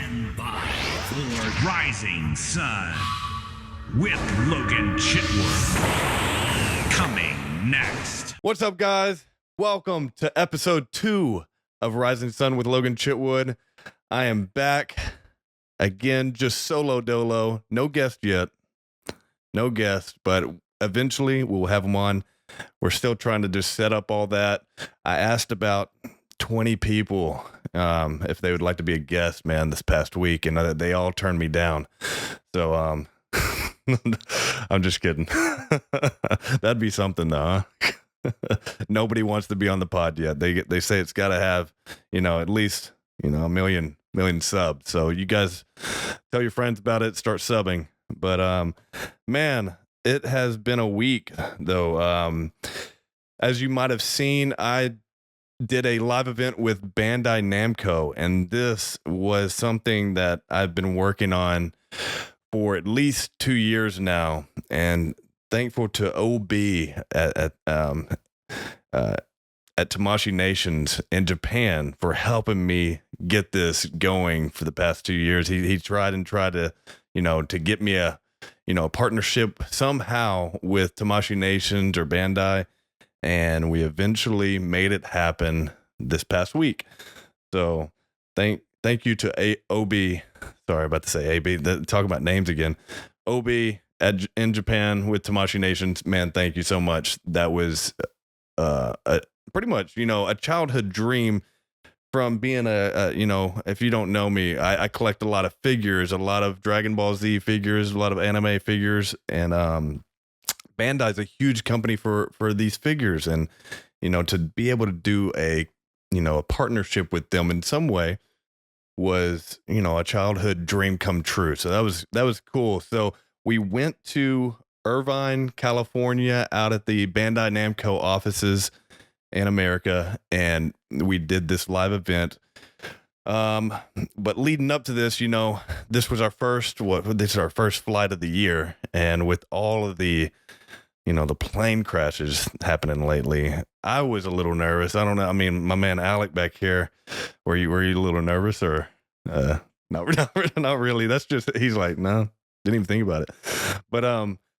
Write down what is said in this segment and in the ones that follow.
Stand by for Rising Sun with Logan Chitwood. Coming next. What's up, guys? Welcome to episode 2 of Rising Sun with Logan Chitwood. I am back again, just solo dolo. No guest yet. No guest, but eventually we'll have them on. We're still trying to just set up all that. I asked about 20 people if they would like to be a guest, man, this past week, and they all turned me down. So I'm just kidding. That'd be something, though, huh? Nobody wants to be on the pod yet. They say it's got to have, at least, a million subs. So you guys tell your friends about it, start subbing. But man, it has been a week, though. As you might have seen, I did a live event with Bandai Namco, and this was something that I've been working on for at least 2 years now, and thankful to OB at Tamashii Nations in Japan for helping me get this going for the past 2 years. He tried to, to get me a partnership somehow with Tamashii Nations or Bandai, and we eventually made it happen this past week. So thank you to OB. Sorry about to say AB. Talk about names again. OB in Japan with Tamashii Nations. Man, thank you so much. That was pretty much, a childhood dream from being if you don't know me, I collect a lot of figures, a lot of Dragon Ball Z figures, a lot of anime figures, and Bandai is a huge company for these figures, and to be able to do a partnership with them in some way was a childhood dream come true. So that was cool. So we went to Irvine, California, out at the Bandai Namco offices in America, and we did this live event. But leading up to this, this was our first flight of the year, and with all of the the plane crashes happening lately, I was a little nervous. I don't know. I mean, my man Alec back here, were you a little nervous or not really? That's just, he's like, no, didn't even think about it. But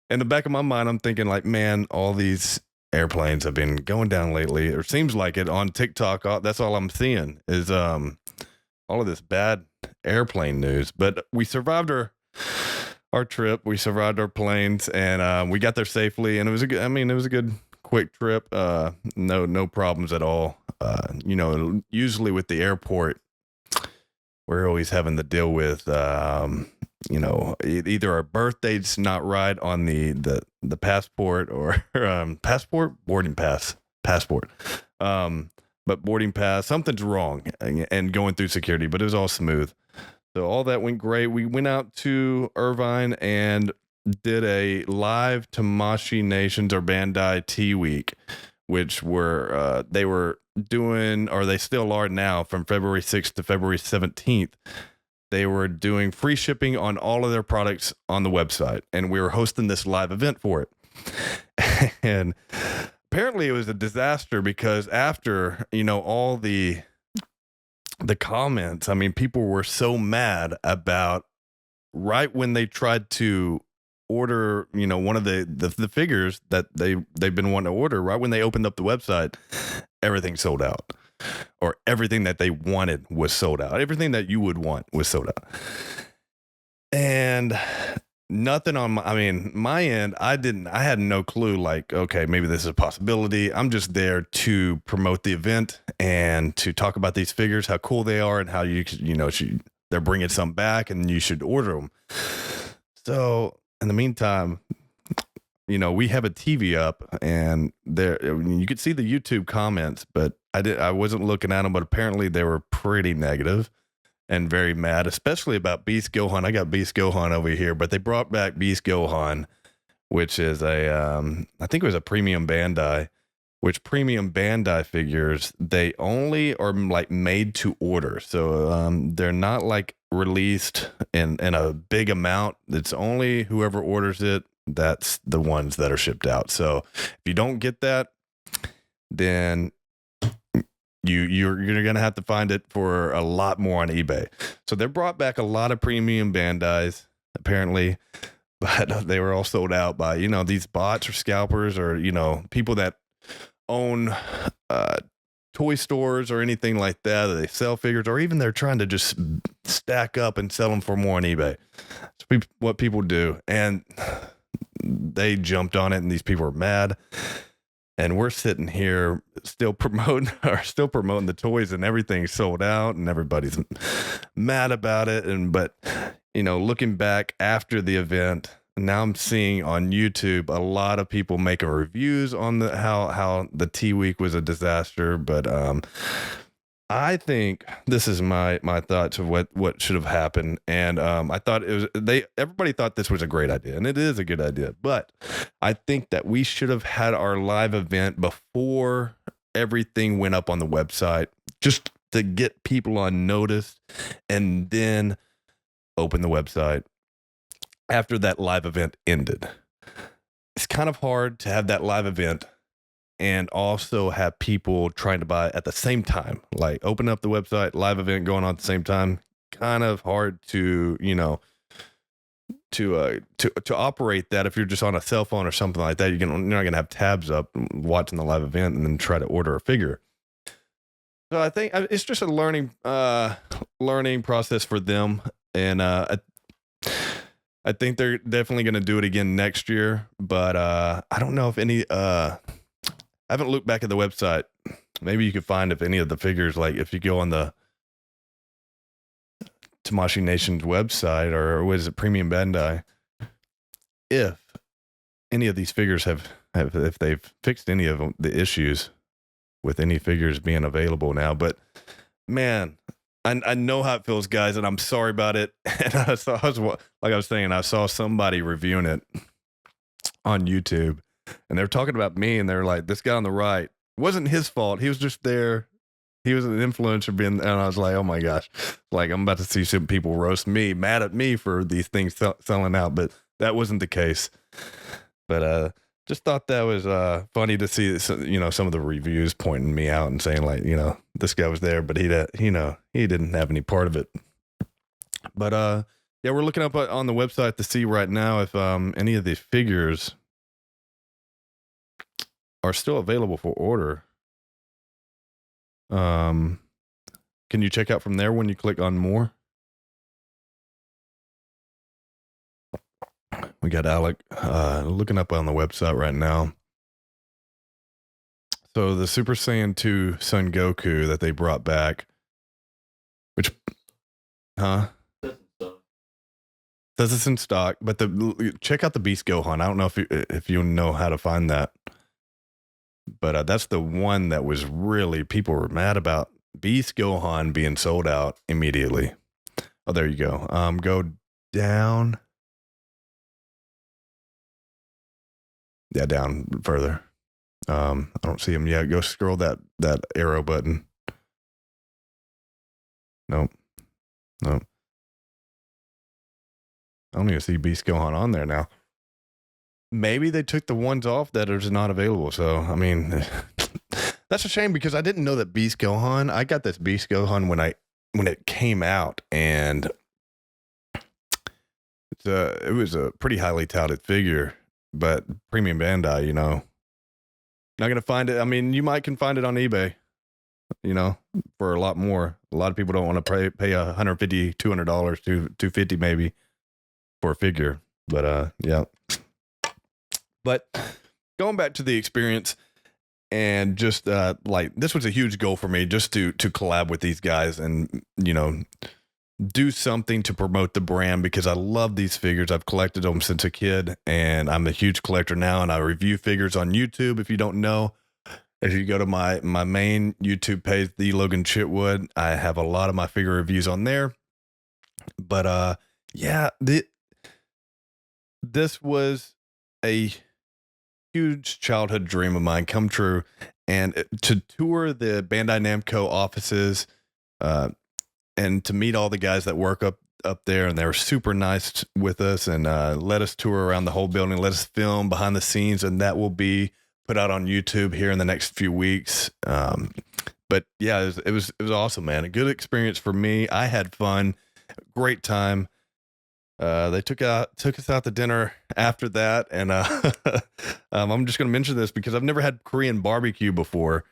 in the back of my mind, I'm thinking like, man, all these airplanes have been going down lately. It seems like it on TikTok. That's all I'm seeing is all of this bad airplane news. But we survived our trip. We survived our planes, and we got there safely, and it was a good quick trip. No problems at all. Usually with the airport, we're always having to deal with either our birth date's not right on the passport, or passport, but boarding pass, something's wrong, and going through security, but it was all smooth. So all that went great. We went out to Irvine and did a live Tamashii Nations or Bandai Tea Week, which were they were doing, or they still are now, from February 6th to February 17th. They were doing free shipping on all of their products on the website, and we were hosting this live event for it. And apparently it was a disaster, because after, all the comments, I mean, people were so mad about right when they tried to order, one of the figures that they've been wanting to order, right when they opened up the website, everything sold out, or everything that they wanted was sold out. Everything that you would want was sold out. And nothing on my end, I had no clue, like, okay, maybe this is a possibility. I'm just there to promote the event and to talk about these figures, how cool they are, and how they're bringing some back and you should order them. So in the meantime, we have a TV up, and there you could see the YouTube comments, but I wasn't looking at them, but apparently they were pretty negative and very mad, especially about Beast Gohan. I got Beast Gohan over here, but they brought back Beast Gohan, which is I think it was a premium Bandai, which premium Bandai figures, they only are like made to order. So they're not like released in a big amount. It's only whoever orders it, that's the ones that are shipped out. So if you don't get that, then you're gonna have to find it for a lot more on eBay. So they brought back a lot of premium Bandais apparently, but they were all sold out by these bots or scalpers or people that own toy stores or anything like that they sell figures, or even they're trying to just stack up and sell them for more on eBay. That's what people do, and they jumped on it, and these people are mad. And we're sitting here still promoting the toys, and everything's sold out, and everybody's mad about it. But looking back after the event, now I'm seeing on YouTube a lot of people making reviews on how the T Week was a disaster. But I think this is my thoughts of what should have happened. And I thought everybody thought this was a great idea, and it is a good idea. But I think that we should have had our live event before everything went up on the website, just to get people on notice, and then open the website after that live event ended. It's kind of hard to have that live event and also have people trying to buy at the same time, like open up the website, live event going on at the same time. Kind of hard to operate that if you're just on a cell phone or something like that. You're not gonna have tabs up watching the live event and then try to order a figure. So I think it's just a learning process for them, and I think they're definitely going to do it again next year. But I don't know if any. I haven't looked back at the website. Maybe you could find if any of the figures, like if you go on the Tamashii Nation's website, or what is it, Premium Bandai, if any of these figures have if they've fixed any of the issues with any figures being available now. But man, I know how it feels, guys, and I'm sorry about it. And I saw somebody reviewing it on YouTube, and they're talking about me, and they're like, this guy on the right, it wasn't his fault. He was just there. He was an influencer and I was like, oh my gosh, like I'm about to see some people roast me, mad at me for these things selling out, but that wasn't the case. But just thought that was funny to see, some of the reviews pointing me out and saying like, this guy was there, but he didn't have any part of it. But yeah, we're looking up on the website to see right now if any of these figures are still available for order. Can you check out from there when you click on more? We got Alec looking up on the website right now. So the Super Saiyan 2 Son Goku that they brought back, which, says it's in stock, but check out the Beast Gohan. I don't know if you know how to find that, but that's the one that was really, people were mad about Beast Gohan being sold out immediately. Oh, there you go. Go down. Yeah, down further. I don't see him yet. Go scroll that arrow button. Nope. I don't even see Beast Gohan on there now. Maybe they took the ones off that are just not available. So, I mean, that's a shame because I didn't know that Beast Gohan. I got this Beast Gohan when it came out, and it was a pretty highly touted figure, but Premium Bandai, not gonna find it. I mean, you can find it on eBay, for a lot more. A lot of people don't want to pay $150, $200, $250 maybe for a figure. But yeah. But going back to the experience, and just like this was a huge goal for me, just to collab with these guys and do something to promote the brand, because I love these figures. I've collected them since a kid, and I'm a huge collector now, and I review figures on YouTube. If you don't know, if you go to my main YouTube page, the Logan Chitwood, I have a lot of my figure reviews on there. But yeah, this was a huge childhood dream of mine come true, and to tour the Bandai Namco offices, and to meet all the guys that work up there, and they were super nice with us, and let us tour around the whole building, let us film behind the scenes, and that will be put out on YouTube here in the next few weeks. but yeah, it was awesome, man. A good experience for me. I had fun, great time. They took us out to dinner after that, and I'm just gonna mention this because I've never had Korean barbecue before.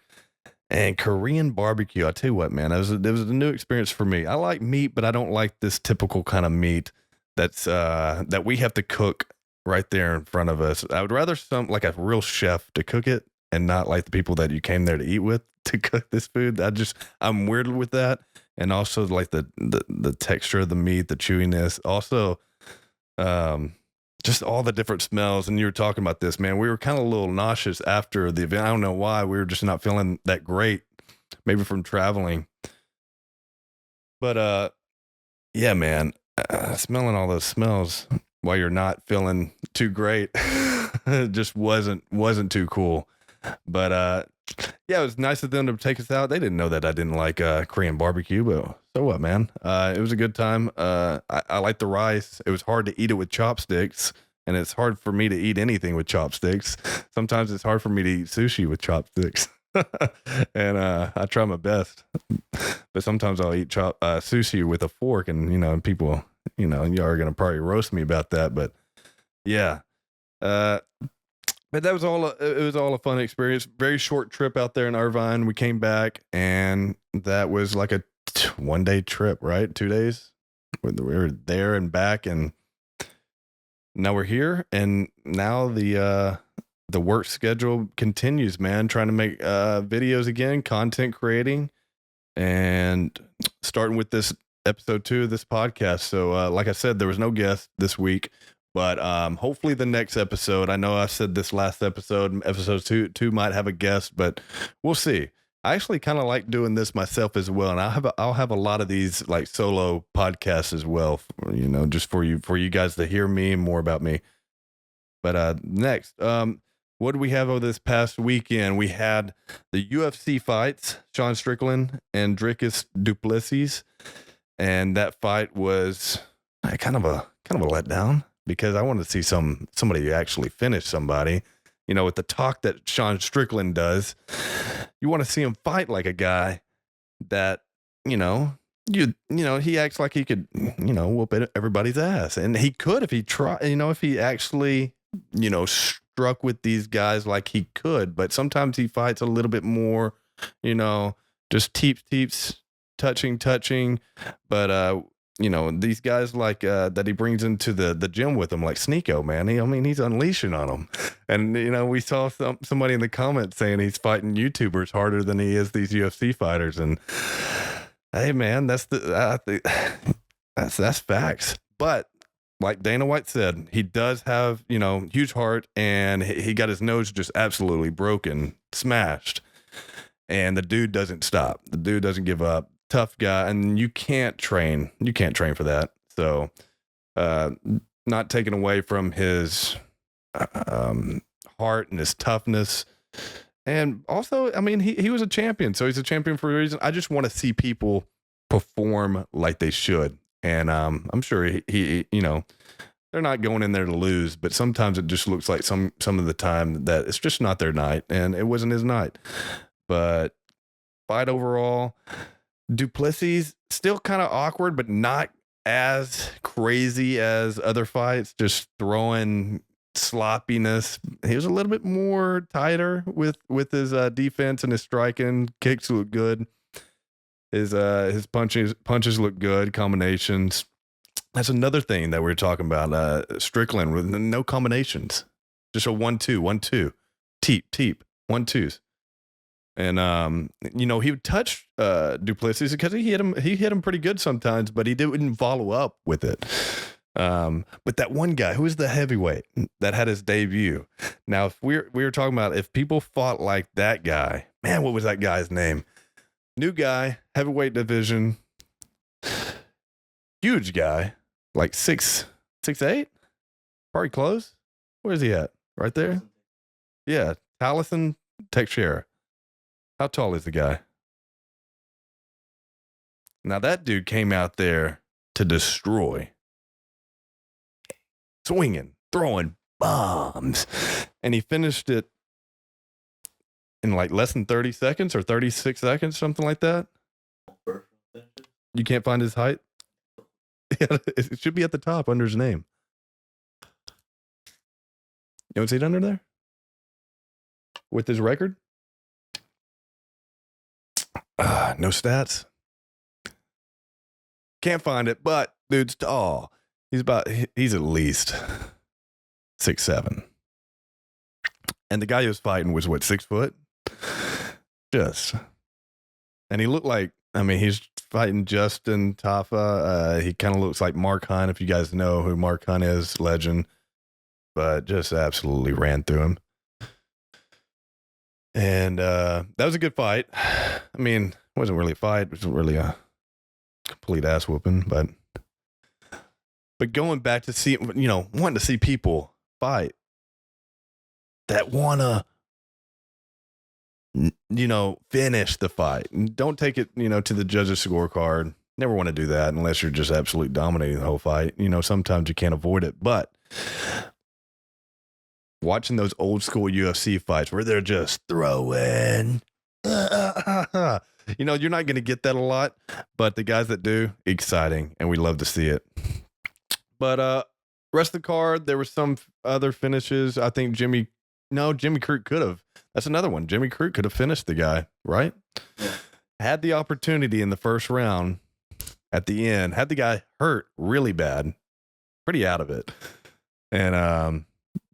And Korean barbecue, I tell you what, man, it was a new experience for me. I like meat, but I don't like this typical kind of meat that we have to cook right there in front of us. I would rather some like a real chef to cook it and not like the people that you came there to eat with to cook this food. I'm weird with that. And also like the texture of the meat, the chewiness. Also, um, just all the different smells. And you were talking about this, man. We were kind of a little nauseous after the event. I don't know why. We were just not feeling that great, maybe from traveling. But yeah, man, smelling all those smells while you're not feeling too great just wasn't too cool. But yeah, it was nice of them to take us out. They didn't know that I didn't like Korean barbecue, but so what, man? It was a good time. I like the rice. It was hard to eat it with chopsticks, and it's hard for me to eat anything with chopsticks. Sometimes it's hard for me to eat sushi with chopsticks. And I try my best, but sometimes I'll eat sushi with a fork, and and people, you are gonna probably roast me about that, but yeah. But that was all. It was all a fun experience. Very short trip out there in Irvine. We came back, and that was like a 1 day trip, right? 2 days. We were there and back, and now we're here. And now the work schedule continues, man. Trying to make videos again, content creating, and starting with this episode 2 of this podcast. So, like I said, there was no guest this week. But hopefully the next episode, I know I said this last episode 2 might have a guest, but we'll see. I actually kind of like doing this myself as well. And I'll have a lot of these like solo podcasts as well, just for you guys to hear me and more about me. But next, what do we have over this past weekend? We had the UFC fights, Sean Strickland and Dricus du Plessis. And that fight was kind of a letdown, because I wanted to see somebody actually finish somebody. With the talk that Sean Strickland does, you want to see him fight like a guy that, he acts like he could, whoop everybody's ass. And he could if he tried, if he actually, struck with these guys like he could. But sometimes he fights a little bit more, just teeps, touching. But, these guys like that he brings into the gym with him, like Sneeko, man. He's unleashing on them. And, we saw somebody in the comments saying he's fighting YouTubers harder than he is these UFC fighters. And hey, man, that's facts. But like Dana White said, he does have, huge heart, and he got his nose just absolutely broken, smashed. And the dude doesn't stop. The dude doesn't give up. Tough guy, and you can't train for that. So not taken away from his heart and his toughness. And also, he was a champion, so he's a champion for a reason. I just want to see people perform like they should. And I'm sure he they're not going in there to lose, but sometimes it just looks like some of the time that it's just not their night, and it wasn't his night. But fight overall, du Plessis still kind of awkward, but not as crazy as other fights. Just throwing sloppiness. He was a little bit more tighter with his defense, and his striking. Kicks look good. His punches look good. Combinations. That's another thing that we were talking about. Strickland with no combinations. Just a 1-2, teep, 1-2s. And he would touch du Plessis because he hit him pretty good sometimes, but he didn't follow up with it. But that one guy who was the heavyweight that had his debut. Now, if we were talking about if people fought like that guy, man, what was that guy's name? New guy, heavyweight division, huge guy, like 6'8", probably close. Where's he at? Right there. Yeah, Taliesin Teixeira. How tall is the guy? Now that dude came out there to destroy. Swinging, throwing bombs. And he finished it in like less than 30 seconds or 36 seconds, something like that. You can't find his height. Yeah, it should be at the top under his name. You don't see it under there with his record. No stats. Can't find it, but dude's tall. He's at least 6'7". And the guy he was fighting was what, 6 foot? And he looked like, I mean, he's fighting Justin Tafa. He kind of looks like Mark Hunt, if you guys know who Mark Hunt is, legend. But just absolutely ran through him. And that was a good fight. I mean, it wasn't really a fight. It was really a complete ass whooping. But going back to see, wanting to see people fight that want to, finish the fight. Don't take it, to the judges' scorecard. Never want to do that unless you're just absolutely dominating the whole fight. Sometimes you can't avoid it. But watching those old school UFC fights where they're just throwing, you're not going to get that a lot. But the guys that do, exciting. And we love to see it. But rest of the card, there were some other finishes. I think Jimmy Crute could have. That's another one. Jimmy Crute could have finished the guy, right? Yeah. Had the opportunity in the first round at the end, had the guy hurt really bad, pretty out of it, and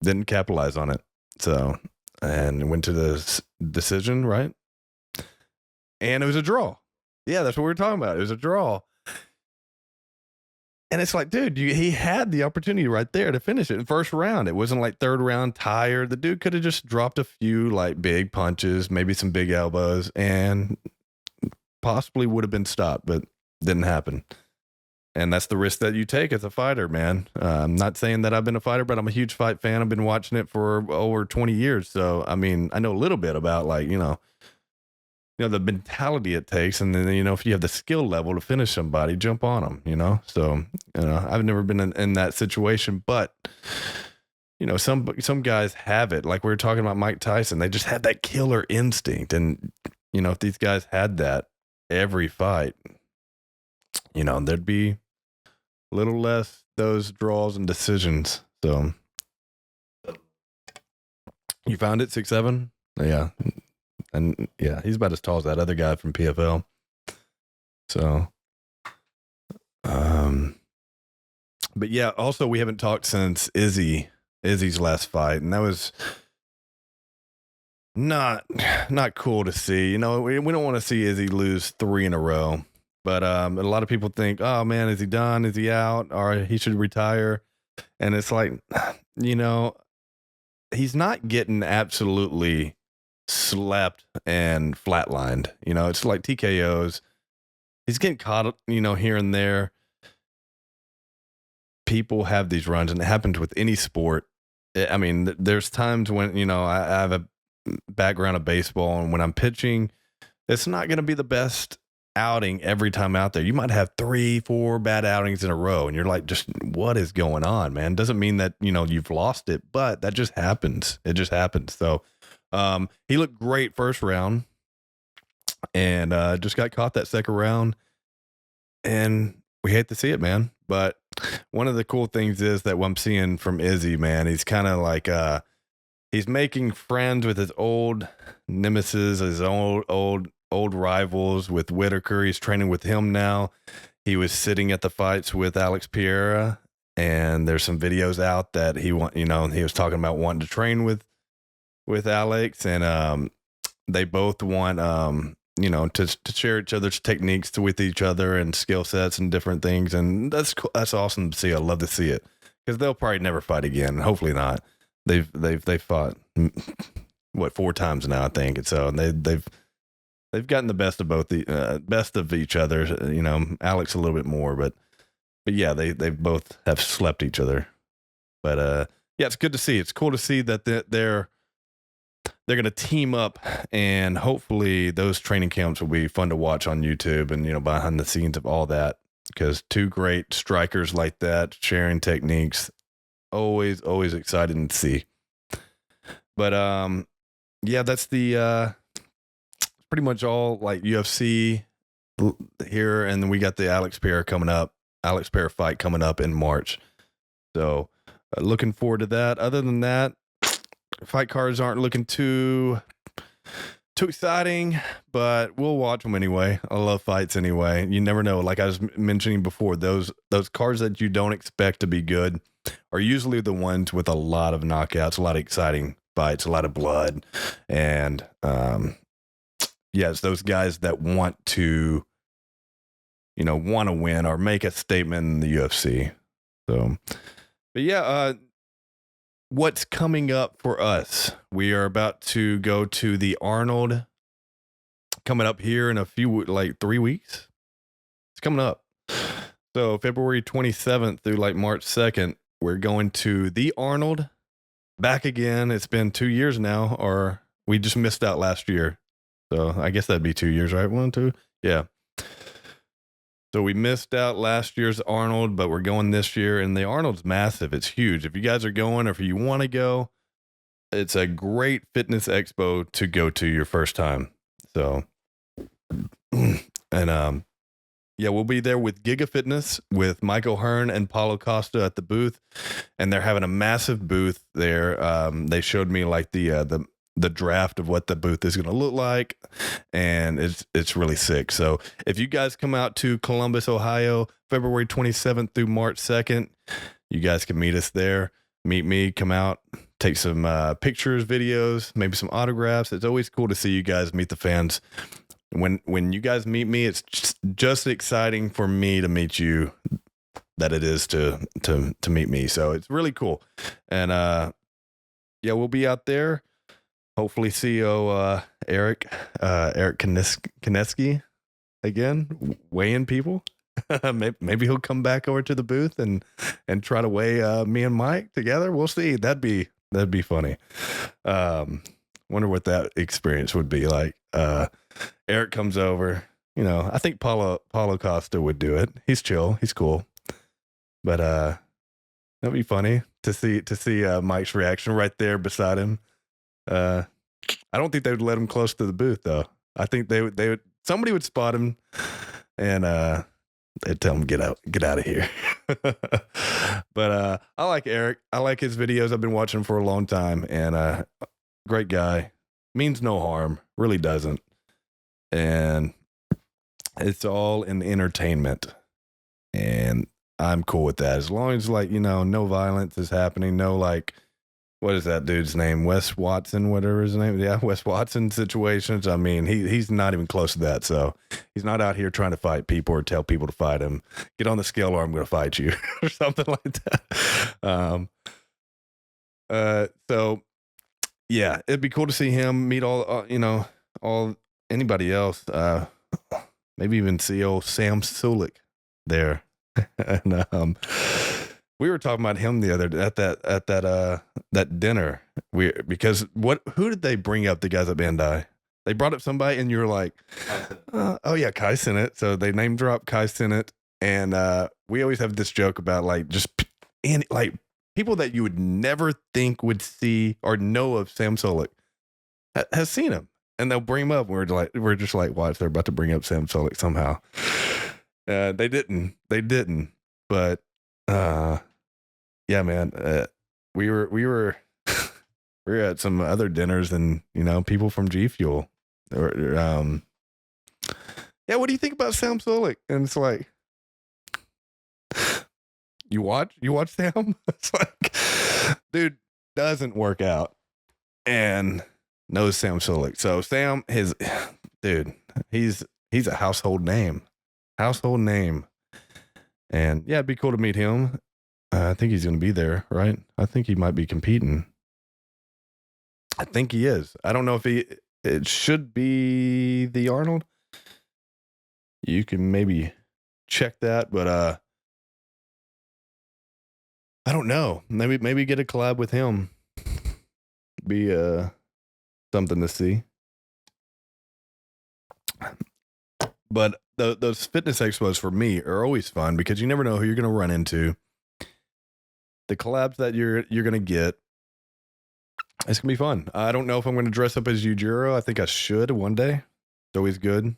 didn't capitalize on it. So, and went to the decision, right? And it was a draw. Yeah, that's what we were talking about. It was a draw. And it's like, dude, he had the opportunity right there to finish it in first round. It wasn't like third round tired. The dude could have just dropped a few like big punches, maybe some big elbows, and possibly would have been stopped, but didn't happen. And that's the risk that you take as a fighter, man. I'm not saying that I've been a fighter, but I'm a huge fight fan. I've been watching it for over 20 years. So, I mean, I know a little bit about like, the mentality it takes. And then, if you have the skill level to finish somebody, jump on them, So, I've never been in that situation, but, some guys have it. Like we were talking about Mike Tyson, they just had that killer instinct. And, if these guys had that every fight, there'd be a little less those draws and decisions. So you found it 6'7"? Yeah. And yeah, he's about as tall as that other guy from PFL. So, but yeah, also we haven't talked since Izzy's last fight, and that was not cool to see. We don't want to see Izzy lose 3 in a row, but a lot of people think, oh man, is he done? Is he out? Or he should retire? And it's like, he's not getting absolutely slept and flatlined. It's like TKOs. He's getting caught, here and there. People have these runs, and it happens with any sport. I mean, there's times when, I have a background of baseball, and when I'm pitching, it's not going to be the best outing every time out there. You might have 3-4 bad outings in a row, and you're like, just what is going on, man? Doesn't mean that, you've lost it, but that just happens. It just happens. So, he looked great first round, and just got caught that second round, and we hate to see it, man. But one of the cool things is that what I'm seeing from Izzy, man, he's kind of like he's making friends with his old nemesis, his old rivals with Whitaker. He's training with him now. He was sitting at the fights with Alex Pereira, and there's some videos out that he was talking about wanting to train with Alex, and they both want to share each other's techniques with each other and skill sets and different things, and that's cool. That's awesome to see. I love to see it, because they'll probably never fight again. Hopefully not. They've fought 4 times now, I think, and so they've gotten the best of both, the best of each other. Alex a little bit more, but yeah, they both have slept each other. But yeah, it's good to see. It's cool to see that they're going to team up, and hopefully those training camps will be fun to watch on YouTube and, behind the scenes of all that, because 2 great strikers like that sharing techniques, always exciting to see. But yeah, that's the pretty much all like UFC here, and then we got the Alex Pereira fight coming up in March. So looking forward to that. Other than that, fight cards aren't looking too exciting, but we'll watch them anyway. I love fights anyway. You never know. Like I was mentioning before, those cards that you don't expect to be good are usually the ones with a lot of knockouts, a lot of exciting fights, a lot of blood, and it's those guys that want to win or make a statement in the UFC. So, but yeah, what's coming up for us? We are about to go to the Arnold coming up here in a few, like 3 weeks. It's coming up. So February 27th through like March 2nd, we're going to the Arnold back again. It's been 2 years now, or we just missed out last year. So I guess that'd be 2 years, right? 1, 2. Yeah. So we missed out last year's Arnold, but we're going this year, and the Arnold's massive. It's huge. If you guys are going, or if you want to go, it's a great fitness expo to go to your first time. So, and we'll be there with Giga Fitness with Michael Hearn and Paulo Costa at the booth, and they're having a massive booth there. They showed me like the draft of what the booth is going to look like, and it's really sick. So if you guys come out to Columbus, Ohio, February 27th through March 2nd, you guys can meet us there. Meet me, come out, take some pictures, videos, maybe some autographs. It's always cool to see you guys meet the fans. When you guys meet me, it's just exciting for me to meet you that it is to meet me. So it's really cool. And we'll be out there. Hopefully CEO Eric Kineski again, weighing people. maybe he'll come back over to the booth and try to weigh me and Mike together. We'll see. That'd be funny. Wonder what that experience would be like. Eric comes over. I think Paulo Costa would do it. He's chill. He's cool. But that'd be funny to see Mike's reaction right there beside him. I don't think they would let him close to the booth though. I think they would somebody would spot him and they'd tell him get out of here. But I like Eric. I like his videos. I've been watching him for a long time, and great guy. Means no harm. Really doesn't. And it's all in entertainment. And I'm cool with that. As long as no violence is happening, no what is that dude's name? Wes Watson, whatever his name. Yeah, Wes Watson situations. I mean, he's not even close to that. So he's not out here trying to fight people or tell people to fight him. Get on the scale or I'm going to fight you or something like that. So yeah, it'd be cool to see him meet all anybody else. Maybe even see old Sam Sulik there. And we were talking about him the other day at that dinner. Because who did they bring up? The guys at Bandai. They brought up somebody, and you're like, oh yeah, Kai Cenat. So they name drop Kai Cenat, and we always have this joke about people that you would never think would see or know of Sam Sulik has seen him, and they'll bring him up. We're just like, watch, they're about to bring up Sam Sulik somehow. They didn't, but. Yeah, man. We were at some other dinners, and people from G Fuel. Yeah, what do you think about Sam Sulik? And it's like, you watch Sam. It's like, dude doesn't work out and knows Sam Sulik. So Sam, he's a household name, and yeah, it'd be cool to meet him. I think he's going to be there, right? I think he might be competing. I think he is. I don't know if it should be the Arnold. You can maybe check that, but I don't know. Maybe get a collab with him. Be something to see. But those fitness expos for me are always fun because you never know who you're going to run into. The collabs that you're going to get, It's gonna be fun. I don't know if I'm gonna dress up as Yujiro. I think I should one day. It's always good.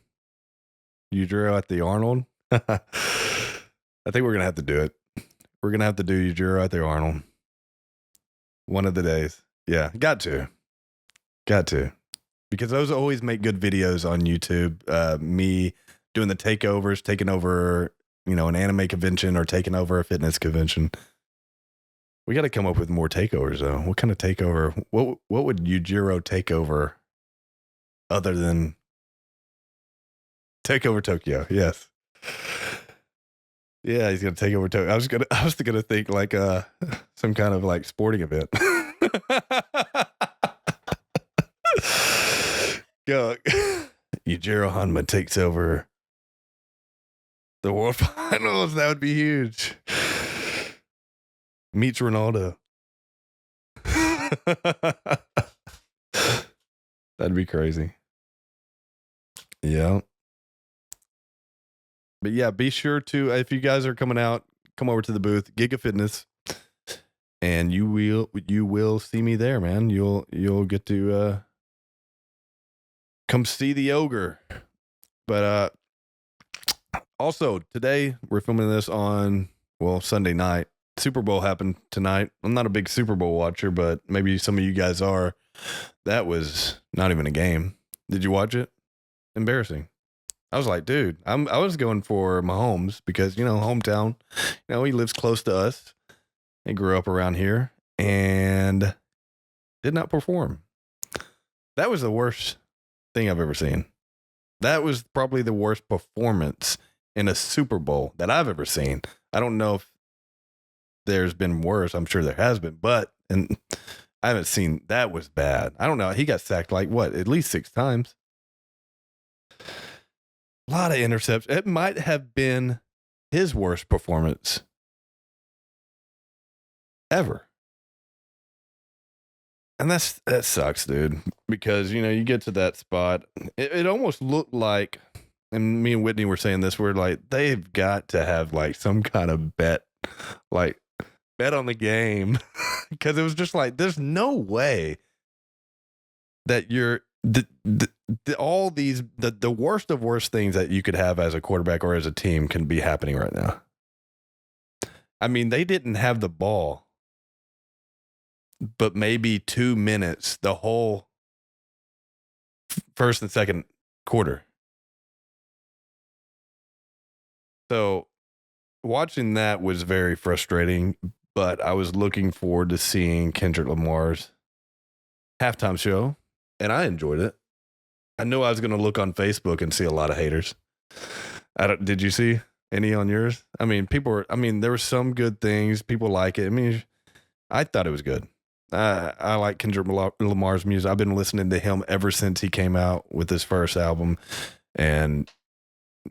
Yujiro at the Arnold. I think we're gonna have to do it. We're gonna have to do Yujiro at the Arnold. One of the days. Yeah, got to. Because those always make good videos on YouTube. Me doing the takeovers, taking over, an anime convention or taking over a fitness convention. We got to come up with more takeovers though. What kind of takeover? What would Yujiro take over other than take over Tokyo? Yes. Yeah, he's gonna take over Tokyo. I was gonna think like some kind of like sporting event. Go. Yujiro Hanma takes over the World Finals. That would be huge. Meets Ronaldo. That'd be crazy. Yeah. But yeah, be sure to, if you guys are coming out, come over to the booth, Giga Fitness, and you will see me there, man. You'll get to come see the ogre. But also today we're filming this on Sunday night. Super Bowl happened tonight. I'm not a big Super Bowl watcher, but maybe some of you guys are. That was not even a game. Did you watch it? Embarrassing. I was like, dude, I was going for Mahomes because, hometown, he lives close to us. He grew up around here and did not perform. That was the worst thing I've ever seen. That was probably the worst performance in a Super Bowl that I've ever seen. I don't know if there's been worse. I'm sure there has been, and I haven't seen. That was bad. I don't know. He got sacked at least 6 times. A lot of interceptions. It might have been his worst performance ever. And that sucks, dude, because, you get to that spot. It almost looked like, and me and Whitney were saying this, we're like, they've got to have some kind of bet on the game. Because it was just like, there's no way that you're all these the worst of worst things that you could have as a quarterback or as a team can be happening right now. I mean, they didn't have the ball, but maybe 2 minutes the whole first and second quarter. So watching that was very frustrating, but I was looking forward to seeing Kendrick Lamar's halftime show, and I enjoyed it. I knew I was going to look on Facebook and see a lot of haters. Did you see any on yours? I mean, there were some good things. People like it. I mean, I thought it was good. I like Kendrick Lamar's music. I've been listening to him ever since he came out with his first album. And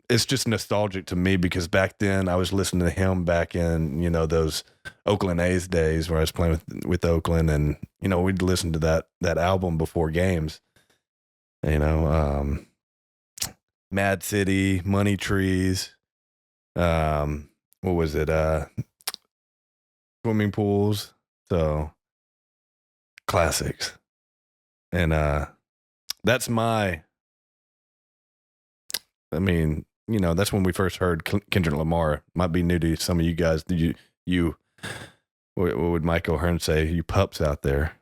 it's just nostalgic to me because back then I was listening to him back in, those Oakland A's days where I was playing with Oakland, and, we'd listen to that album before games. Mad City, Money Trees, what was it? Swimming pools. So classics. And that's that's when we first heard Kendrick Lamar. Might be new to some of you guys. What would Michael Hearn say? You pups out there.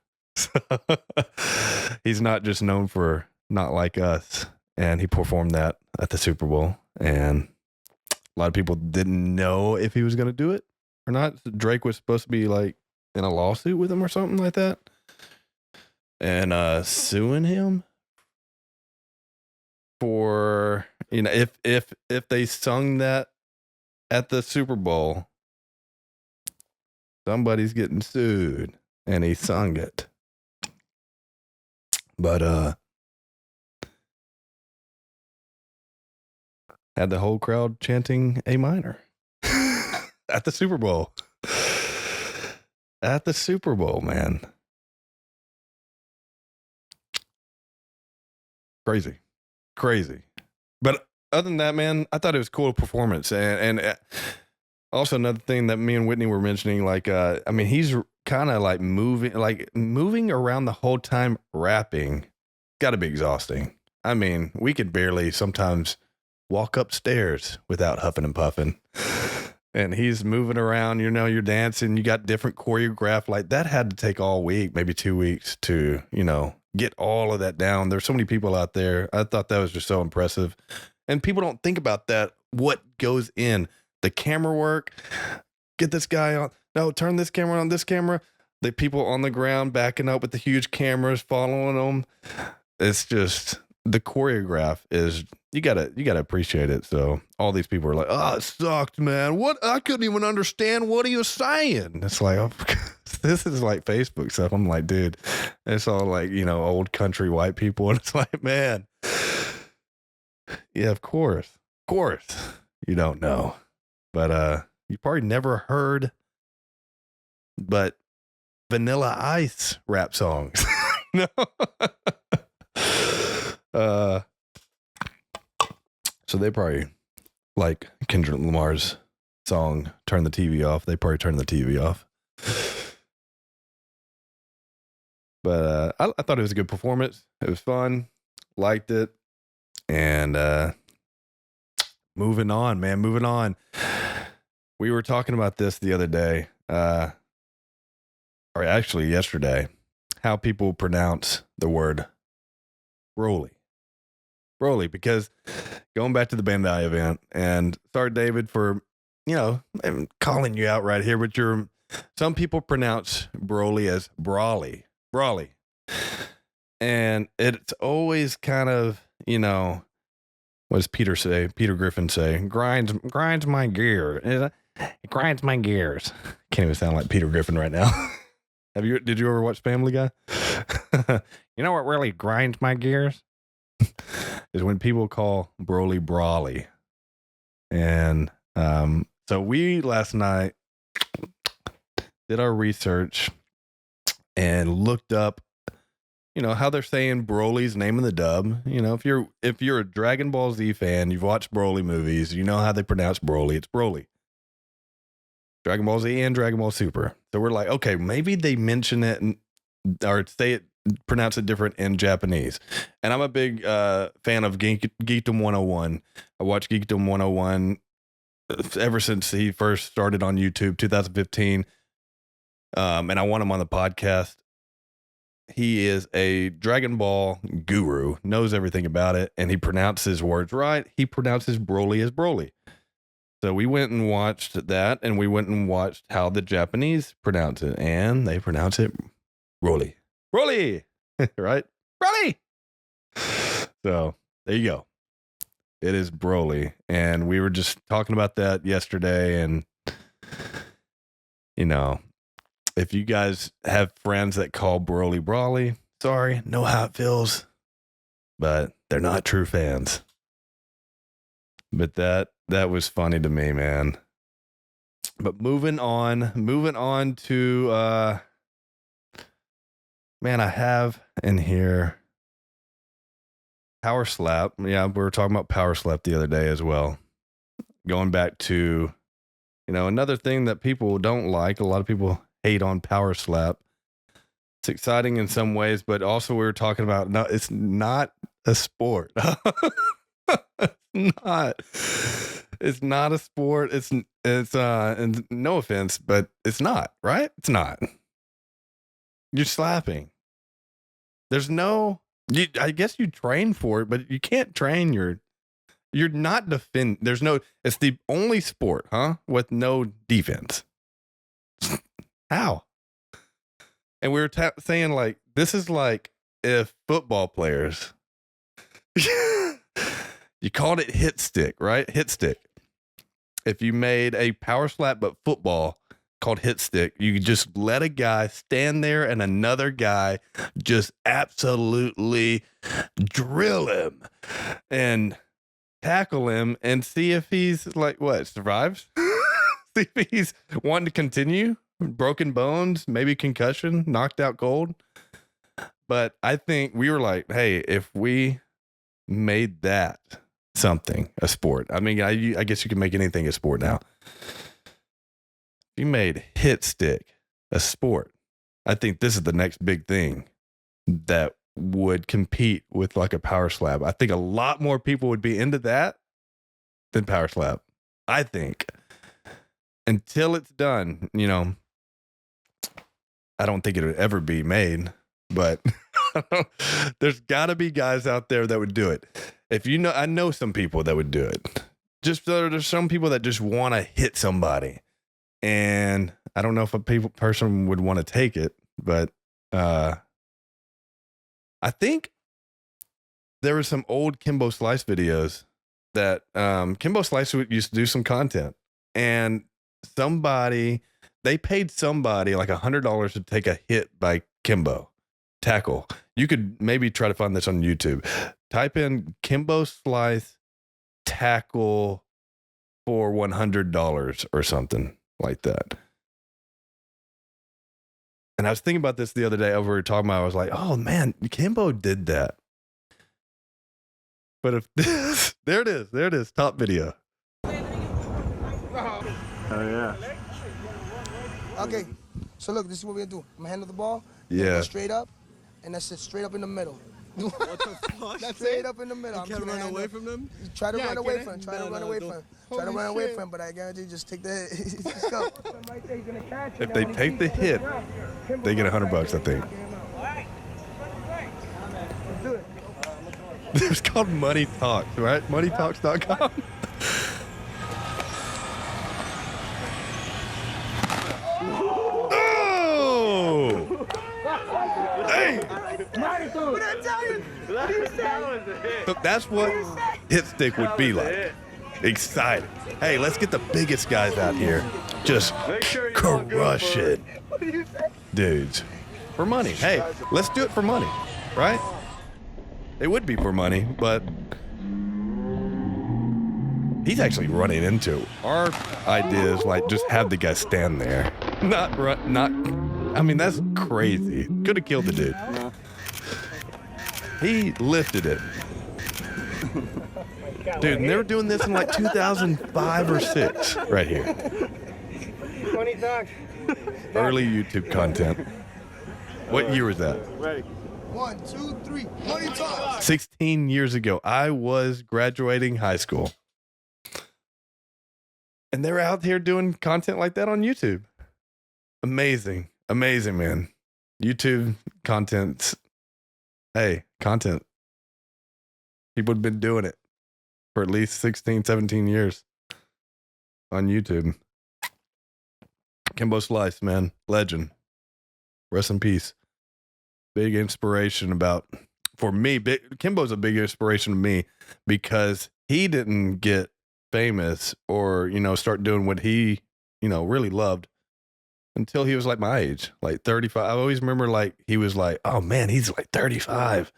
He's not just known for Not Like Us, and he performed that at the Super Bowl, and a lot of people didn't know if he was going to do it or not. Drake was supposed to be in a lawsuit with him or something like that, and suing him for if they sung that at the Super Bowl, somebody's getting sued, and he sung it. But had the whole crowd chanting A minor at the Super Bowl. At the Super Bowl, man. Crazy. But other than that, man, I thought it was a cool performance. And also another thing that me and Whitney were mentioning, he's kind of like moving around the whole time rapping, got to be exhausting. I mean, we could barely sometimes walk upstairs without huffing and puffing. And he's moving around, you're dancing, you got different choreograph. Like that had to take all week, maybe 2 weeks to, get all of that down. There's so many people out there. I thought that was just so impressive. And people don't think about that. What goes in the camera work, get this guy on. No, turn this camera on this camera. The people on the ground backing up with the huge cameras following them. It's just the choreograph is you gotta appreciate it. So all these people are like, oh, it sucked, man. What? I couldn't even understand what he was saying. It's like, oh, this is like Facebook stuff. I'm like, dude, it's all like, old country white people. And it's like, man, yeah, of course, you don't know, but you probably never heard, but Vanilla Ice rap songs. No. So they probably like Kendrick Lamar's song "Turn the TV Off." They probably turn the TV off. But I thought it was a good performance. It was fun, liked it, and moving on, man. Moving on. We were talking about this the other day, or actually yesterday, how people pronounce the word Brolly. Because going back to the Bandai event, and sorry, David, for, I'm calling you out right here, but some people pronounce Brolly as Brolly. And it's always kind of, what does Peter say? Peter Griffin say, grinds my gear. It grinds my gears. Can't even sound like Peter Griffin right now. Did you ever watch Family Guy? You know what really grinds my gears? Is when people call Brolly Brolly. And so we last night did our research and looked up, how they're saying Broly's name in the dub. If you're a Dragon Ball Z fan, you've watched Broly movies, you know how they pronounce Broly. It's Broly. Dragon Ball Z and Dragon Ball Super. So we're like, okay, maybe they mention it or say it, pronounce it different in Japanese. And I'm a big fan of Geekdom 101. I watched Geekdom 101 ever since he first started on YouTube, 2015. And I want him on the podcast. He is a Dragon Ball guru, knows everything about it, and he pronounces words right. He pronounces Broly as Broly. So we went and watched that, and we went and watched how the Japanese pronounce it, and they pronounce it Broly. Brolly, right? Brolly. So there you go. It is Broly. And we were just talking about that yesterday. And, if you guys have friends that call Broly Brolly, sorry, know how it feels, but they're not true fans. But that was funny to me, man. But moving on to, man, I have in here Power Slap. Yeah, we were talking about Power Slap the other day as well. Going back to, another thing that people don't like. A lot of people hate on Power Slap. It's exciting in some ways, but also we were talking about, no, it's not a sport. It's not a sport. It's and no offense, but it's not, right? It's not. You're slapping. There's no, I guess you train for it, but you can't train you're not defend. There's no, it's the only sport, with no defense. How? And we were saying like, this is like if football players, you called it hit stick, right? Hit stick. If you made a power slap, but football, called hit stick, you just let a guy stand there and another guy just absolutely drill him and tackle him and see if he's like, what, survives? See if he's wanting to continue. Broken bones, maybe concussion, knocked out cold. But I think we were like, hey, if we made that something, a sport. I mean, I guess you can make anything a sport now. You made hit stick a sport. I think this is the next big thing that would compete with like a power slap. I think a lot more people would be into that than power slap. I think until it's done, you know, I don't think it would ever be made, but there's got to be guys out there that would do it. If you know, I know some people that would do it. Just there's some people that just want to hit somebody, and I don't know if a person would want to take it, but I think there were some old Kimbo Slice videos that Kimbo Slice used to do some content, and they paid somebody like $100 to take a hit by Kimbo tackle. You could maybe try to find this on YouTube. Type in Kimbo Slice tackle for $100 or something like that. And I was thinking about this the other day over we were talking about, I was like, oh man, Kimbo did that. But if this, there it is, top video. Oh yeah. Okay, so look, this is what we're gonna do. I'm gonna handle the ball. Yeah. Go straight up, and that's it, straight up in the middle. What the fuck? That's straight up in the middle. You can't run away from them? Try to run away can from I? him. Try to No, run no, away don't. from him. Try to Holy run away shit. from him, but I guarantee just take the hit. Just go. If they take the hit, they get $100, I think. It's called Money Talks, right? MoneyTalks.com. Oh! Hey! So that's what hit stick would be like. Excited. Hey, let's get the biggest guys out here. Just crush it. Dudes. For money. Hey, let's do it for money, right? It would be for money, but he's actually running into it. Our idea is like just have the guy stand there. I mean, that's crazy. Could have killed the dude. He lifted it. Dude, and they were doing this in like 2005 or 6 right here. Early YouTube content. What year was that? Ready. 1, 2, 3. Money talk. 16 years ago. I was graduating high school. And they were out here doing content like that on YouTube. Amazing. Amazing, man. YouTube content. Hey, content. People have been doing it for at least 16, 17 years on YouTube. Kimbo Slice, man. Legend. Rest in peace. Big inspiration for me. Kimbo's a big inspiration to me because he didn't get famous or, start doing what he, really loved until he was like my age, like 35. I always remember like, he was like, oh man, he's like 35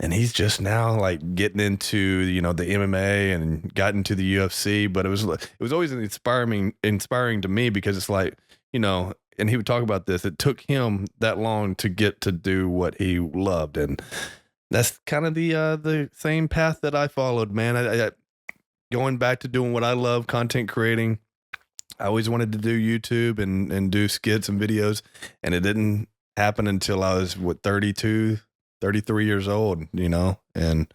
and he's just now like getting into, the MMA and got into the UFC. But it was always inspiring to me because it's like, and he would talk about this. It took him that long to get to do what he loved. And that's kind of the same path that I followed, man. I going back to doing what I love, content creating. I always wanted to do YouTube and do skits and videos, and it didn't happen until I was 32, 33 years old, and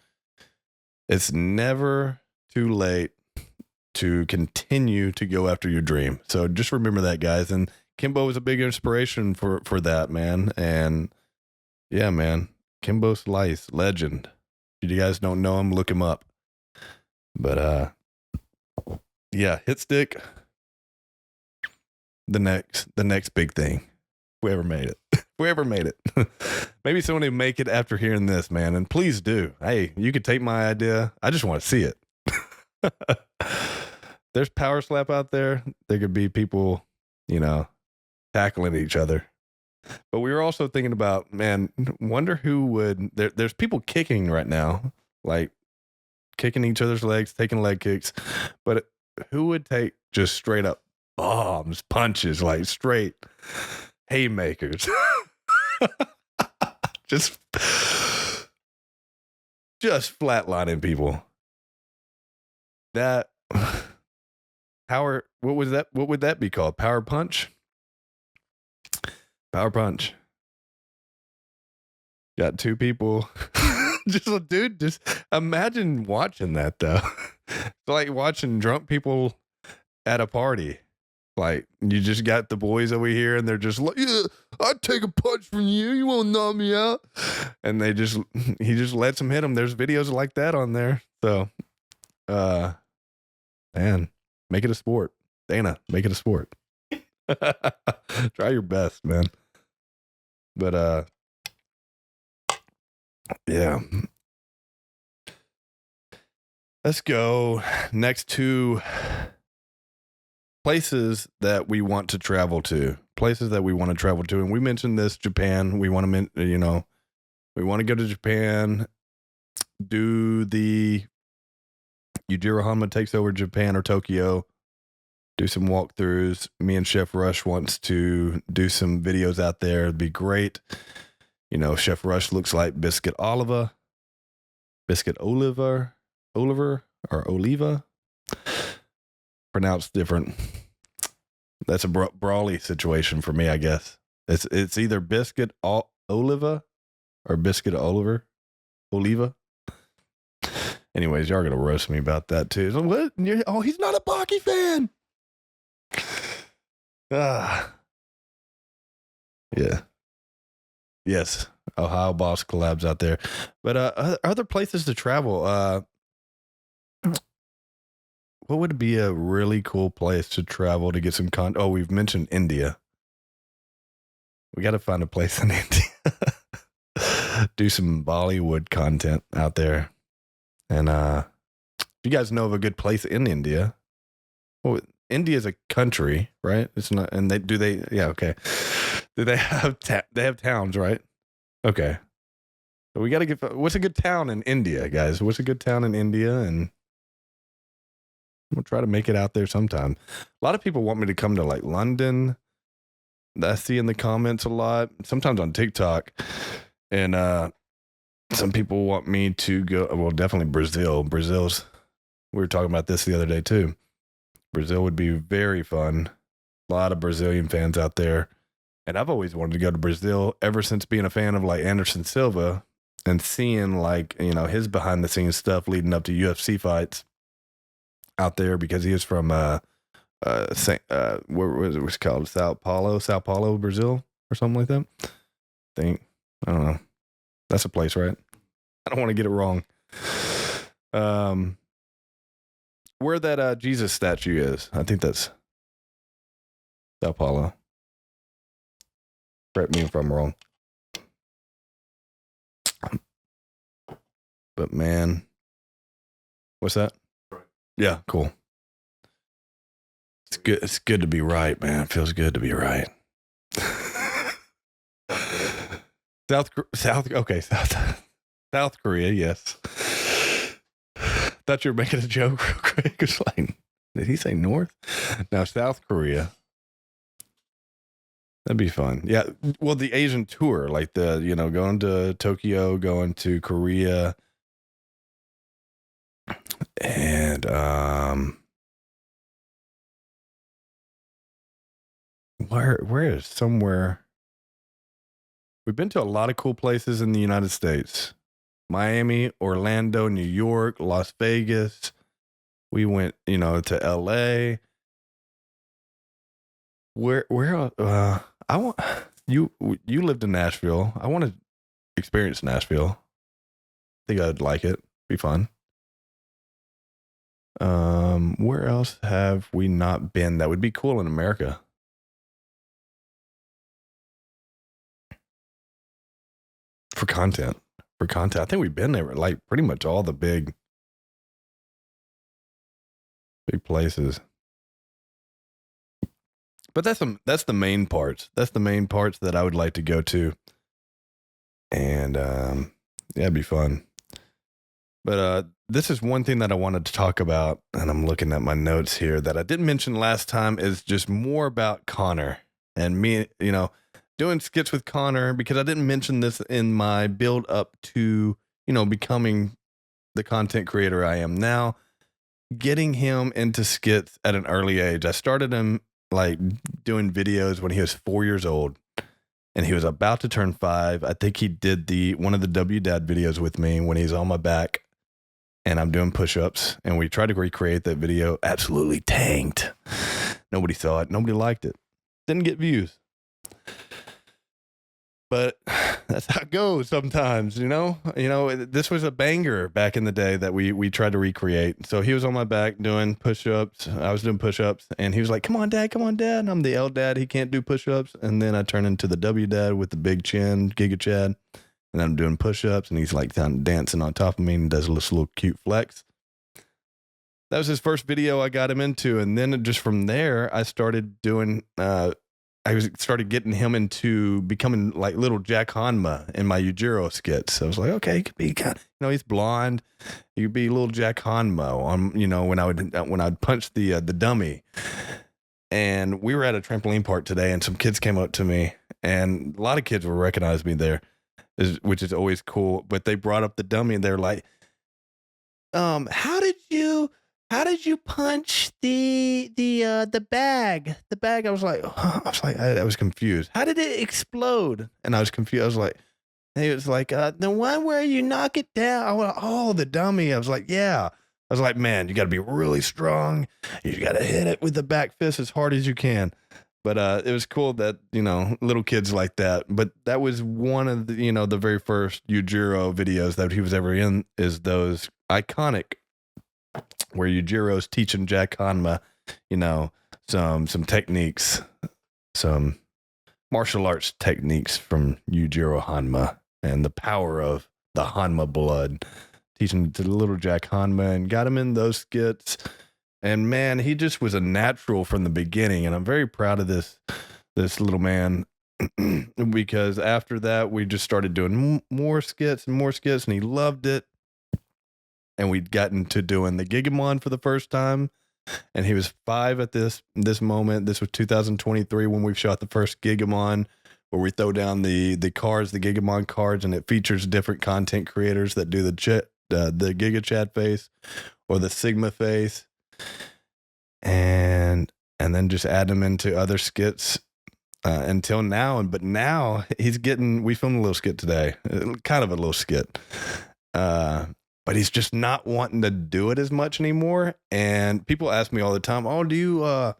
it's never too late to continue to go after your dream. So just remember that, guys. And Kimbo was a big inspiration for that, man. And yeah, man, Kimbo Slice, legend. If you guys don't know him, look him up. But yeah, hit stick. The next big thing. If we ever made it. If we ever made it. Maybe somebody make it after hearing this, man. And please do. Hey, you could take my idea. I just want to see it. There's power slap out there. There could be people, tackling each other. But we were also thinking about, man, wonder who would there's people kicking right now, like kicking each other's legs, taking leg kicks. But who would take just straight up bombs, punches, like straight haymakers? just flatlining people. That power, what would that be called? Power punch? Power punch. Got two people. Just a dude. Just imagine watching that though. It's like watching drunk people at a party. Like you just got the boys over here, and they're just like, "Yeah, I'd take a punch from you. You won't knock me out." And he just lets them hit him. There's videos like that on there. So, man, make it a sport. Dana, make it a sport. Try your best, man. But yeah. Let's go next to places that we want to travel to. And we mentioned this, Japan. We want to, we want to go to Japan, do the Yujiro Hanma takes over Japan or Tokyo, do some walkthroughs. Me and Chef Rush wants to do some videos out there. It'd be great. Chef Rush looks like Biscuit Oliva or Oliva, pronounced different. That's a Brolly situation for me, I guess. It's either Biscuit Oliva or Biscuit Oliva. Anyways, y'all gonna roast me about that too. So what? Oh, he's not a Baki fan. Yeah. Yes. Ohio Boss collabs out there. But other places to travel. What would be a really cool place to travel to get some Oh, we've mentioned India. We got to find a place in India. Do some Bollywood content out there. And if you guys know of a good place in India, well, India is a country, right? It's not, and yeah, okay. Do they have they have towns, right? Okay. So we got to what's a good town in India, guys? What's a good town in India? And we'll try to make it out there sometime. A lot of people want me to come to like London. I see in the comments a lot, sometimes on TikTok. And some people want me to go, well, definitely Brazil. We were talking about this the other day too. Brazil would be very fun. A lot of Brazilian fans out there. And I've always wanted to go to Brazil ever since being a fan of like Anderson Silva and seeing like, his behind the scenes stuff leading up to UFC fights out there, because he is from where was it called? Sao Paulo, Brazil or something like that. I don't know. That's a place, right? I don't want to get it wrong. Where that Jesus statue is, I think that's Sao Paulo. Correct me if I'm wrong. But man, what's that? Yeah, cool. It's good. It's good to be right, man. It feels good to be right. South Korea, yes. Thought you were making a joke real quick. It's like, did he say North? Now South Korea. That'd be fun. Yeah. Well, the Asian tour, like going to Tokyo, going to Korea, and where is somewhere? We've been to a lot of cool places in the United States. Miami, Orlando, New York, Las Vegas. We went, to LA. Where I want you lived in Nashville. I want to experience Nashville. I think I'd like it. Be fun. Where else have we not been that would be cool in America? For content. I think we've been there, like pretty much all the big places. But that's the main parts. That's the main parts that I would like to go to. And yeah, it'd be fun. But this is one thing that I wanted to talk about, and I'm looking at my notes here that I didn't mention last time, is just more about Connor and me, doing skits with Connor, because I didn't mention this in my build up to, becoming the content creator I am now, getting him into skits at an early age. I started him like doing videos when he was 4 years old, and he was about to turn 5. I think he did one of the W Dad videos with me when he's on my back and I'm doing push-ups, and we tried to recreate that video. Absolutely tanked. Nobody saw it. Nobody liked it. Didn't get views. But that's how it goes sometimes, you know. This was a banger back in the day that we tried to recreate. So he was on my back doing push-ups. I was doing push-ups, and he was like, come on, Dad. And I'm the L Dad. He can't do push-ups. And then I turn into the W Dad with the big chin, Giga Chad. And I'm doing push-ups, and he's like dancing on top of me and does this little cute flex. That was his first video I got him into. And then just from there, I started doing... started getting him into becoming like little Jack Hanma in my Yujiro skits. So I was like, okay, he could be kind of, he's blonde. He could be little Jack Hanma on, when I'd punch the dummy. And we were at a trampoline park today, and some kids came up to me, and a lot of kids will recognize me there, which is always cool. But they brought up the dummy, and they're like, how did you punch the bag? The bag. I was confused. How did it explode? And I was confused. I was like, he was like, the one where you knock it down. I went, oh, the dummy. I was like, yeah. I was like, man, you got to be really strong. You got to hit it with the back fist as hard as you can. But it was cool that, little kids like that. But that was one of the, the very first Yujiro videos that he was ever in, is those iconic where Yujiro's teaching Jack Hanma, some techniques, some martial arts techniques from Yujiro Hanma and the power of the Hanma blood, teaching to little Jack Hanma, and got him in those skits. And man, he just was a natural from the beginning. And I'm very proud of this little man because after that, we just started doing more skits, and he loved it. And we'd gotten to doing the Gigamon for the first time. And he was 5 at this moment. This was 2023 when we shot the first Gigamon, where we throw down the cards, the Gigamon cards, and it features different content creators that do the Giga Chad face or the Sigma face. And then just add them into other skits until now. But now we filmed a little skit today, kind of a little skit. But he's just not wanting to do it as much anymore. And people ask me all the time, oh, do you,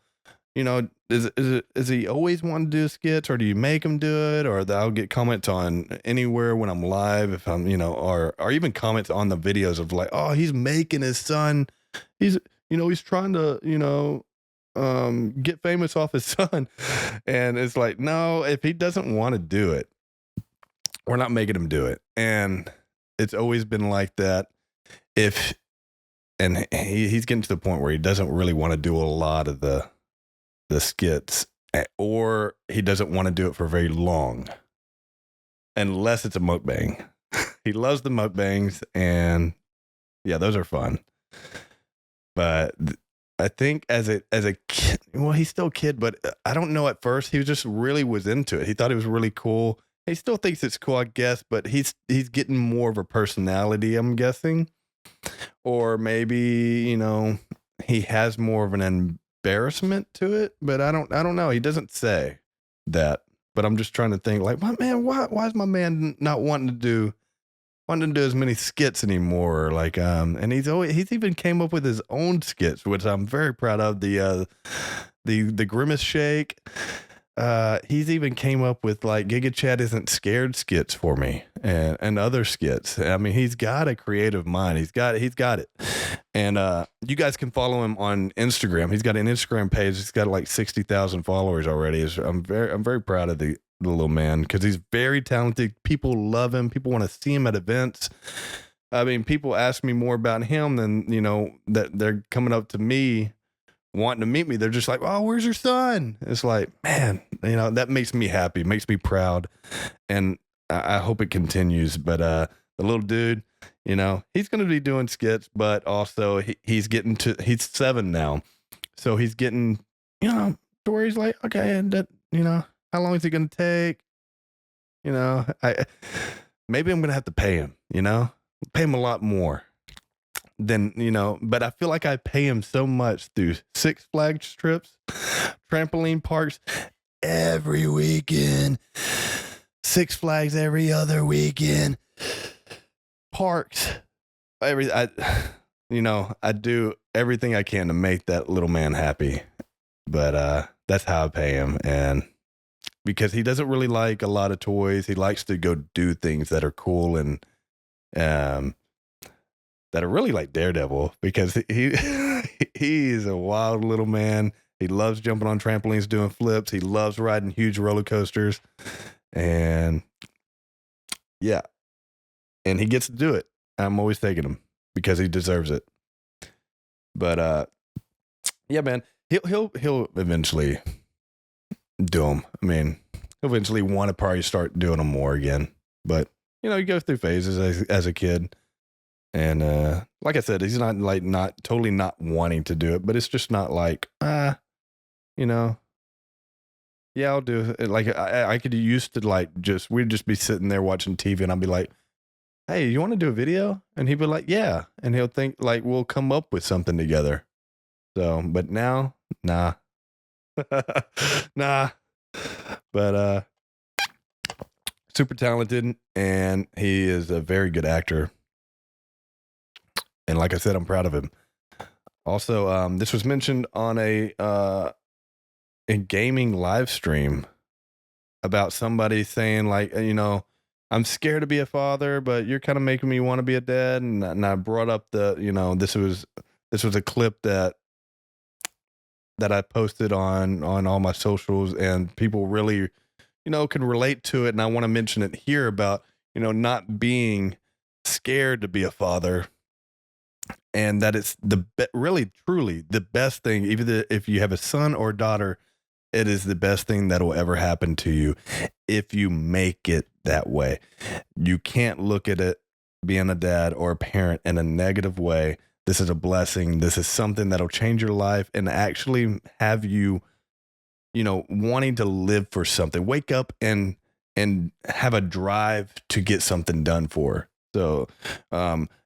is he always wanting to do skits, or do you make him do it? Or I'll get comments on anywhere when I'm live, if I'm, or even comments on the videos of like, oh, he's making his son. He's trying to, get famous off his son. And it's like, no, if he doesn't want to do it, we're not making him do it. And it's always been like that. He's getting to the point where he doesn't really want to do a lot of the skits, or he doesn't want to do it for very long, unless it's a mukbang. He loves the mukbangs, and yeah, those are fun. But I think as a kid, well, he's still a kid, but I don't know, at first he just really was into it. He thought it was really cool. He still thinks it's cool, I guess, but he's getting more of a personality, I'm guessing. Or maybe, he has more of an embarrassment to it, but I don't know. He doesn't say that, but I'm just trying to think like, why is my man not wanting to do as many skits anymore? Like, and he's even came up with his own skits, which I'm very proud of. The grimace shake. He's even came up with like Giga Chad Isn't Scared skits for me, and other skits. I mean, he's got a creative mind. He's got it. And you guys can follow him on Instagram. He's got an Instagram page. He's got like 60,000 followers already. I'm very proud of the little man, because he's very talented. People love him. People want to see him at events. I mean, people ask me more about him than, that they're coming up to me wanting to meet me. They're just like, oh, where's your son? It's like, man, that makes me happy, makes me proud. And I hope it continues. But the little dude, he's going to be doing skits, but also he's 7 now. So he's getting, to where he's like, okay, and that, how long is it going to take? Maybe I'm going to have to pay him, pay him a lot more than, but I feel like I pay him so much through Six Flags trips, trampoline parks every weekend. Six Flags every other weekend, parks, I do everything I can to make that little man happy, but that's how I pay him. And because he doesn't really like a lot of toys, he likes to go do things that are cool and that are really like Daredevil, because he he's a wild little man. He loves jumping on trampolines, doing flips. He loves riding huge roller coasters, and yeah, and he gets to do it. I'm always taking him because he deserves it. But yeah, man, he'll eventually do them. I mean, he'll eventually want to probably start doing them more again. But you go through phases as a kid. And like I said, he's not totally not wanting to do it, but it's just not like, yeah, I'll do it. Like I could used to we'd just be sitting there watching TV and I'd be like, hey, you want to do a video? And he'd be like, yeah. And he'll think like we'll come up with something together. So, but now, nah, nah, but super talented, and he is a very good actor. And like I said, I'm proud of him. Also, this was mentioned on a gaming live stream about somebody saying like, I'm scared to be a father, but you're kind of making me want to be a dad. And I brought up this was a clip that I posted on all my socials, and people really, can relate to it. And I want to mention it here about, not being scared to be a father. And that it's really, truly the best thing, even if you have a son or daughter, it is the best thing that will ever happen to you if you make it that way. You can't look at it, being a dad or a parent, in a negative way. This is a blessing. This is something that'll change your life and actually have you, wanting to live for something. Wake up and have a drive to get something done for. So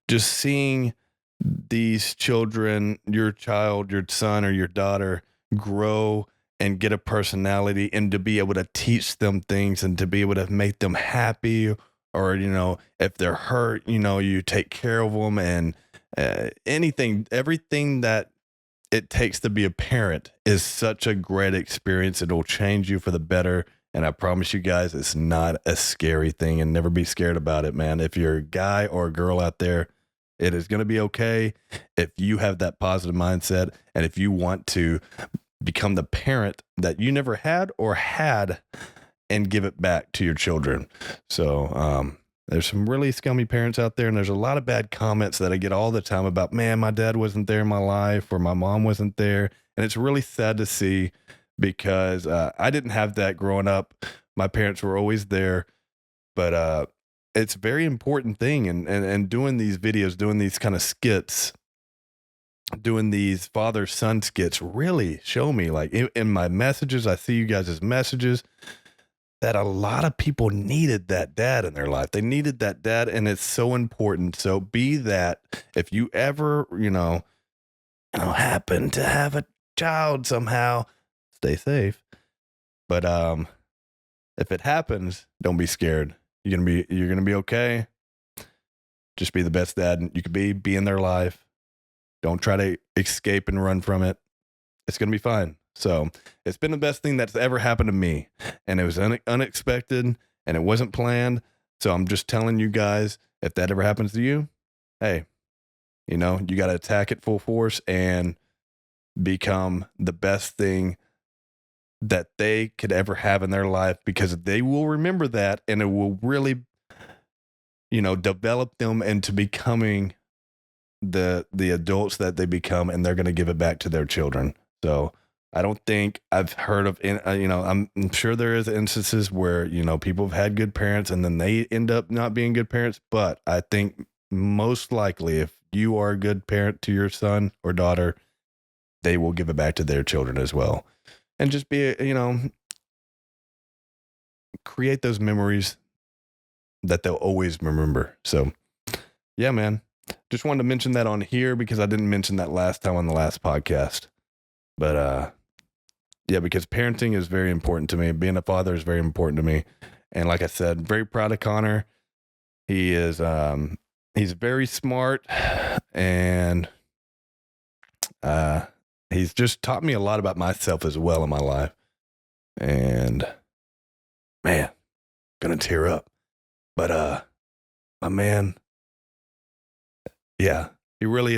just seeing these children, your child, your son or your daughter, grow and get a personality, and to be able to teach them things and to be able to make them happy, or, if they're hurt, you take care of them, and everything that it takes to be a parent is such a great experience. It'll change you for the better. And I promise you guys, it's not a scary thing, and never be scared about it, man. If you're a guy or a girl out there, it is going to be okay if you have that positive mindset, and if you want to become the parent that you never had or had, and give it back to your children. So there's some really scummy parents out there, and there's a lot of bad comments that I get all the time about, man, my dad wasn't there in my life, or my mom wasn't there. And it's really sad to see, because I didn't have that growing up. My parents were always there, but it's a very important thing. And doing these videos, doing these kind of skits, doing these father-son skits really show me, like in my messages, I see you guys' messages, that a lot of people needed that dad in their life. They needed that dad, and it's so important. So be that. If you ever, happen to have a child somehow, stay safe. But if it happens, don't be scared. You're gonna be okay. Just be the best dad you could be in their life. Don't try to escape and run from it. It's gonna be fine. So it's been the best thing that's ever happened to me, and it was unexpected, and it wasn't planned. So I'm just telling you guys, if that ever happens to you, hey, you got to attack it full force and become the best thing that they could ever have in their life, because they will remember that, and it will really, develop them into becoming the adults that they become, and they're going to give it back to their children. So I don't think I've heard of, I'm sure there is instances where, people have had good parents and then they end up not being good parents. But I think most likely, if you are a good parent to your son or daughter, they will give it back to their children as well. And just be, create those memories that they'll always remember. So yeah, man, just wanted to mention that on here, because I didn't mention that last time on the last podcast. But, yeah, because parenting is very important to me. Being a father is very important to me. And like I said, very proud of Connor. He is he's very smart, and he's just taught me a lot about myself as well in my life. And man, gonna tear up. But my man, yeah, he really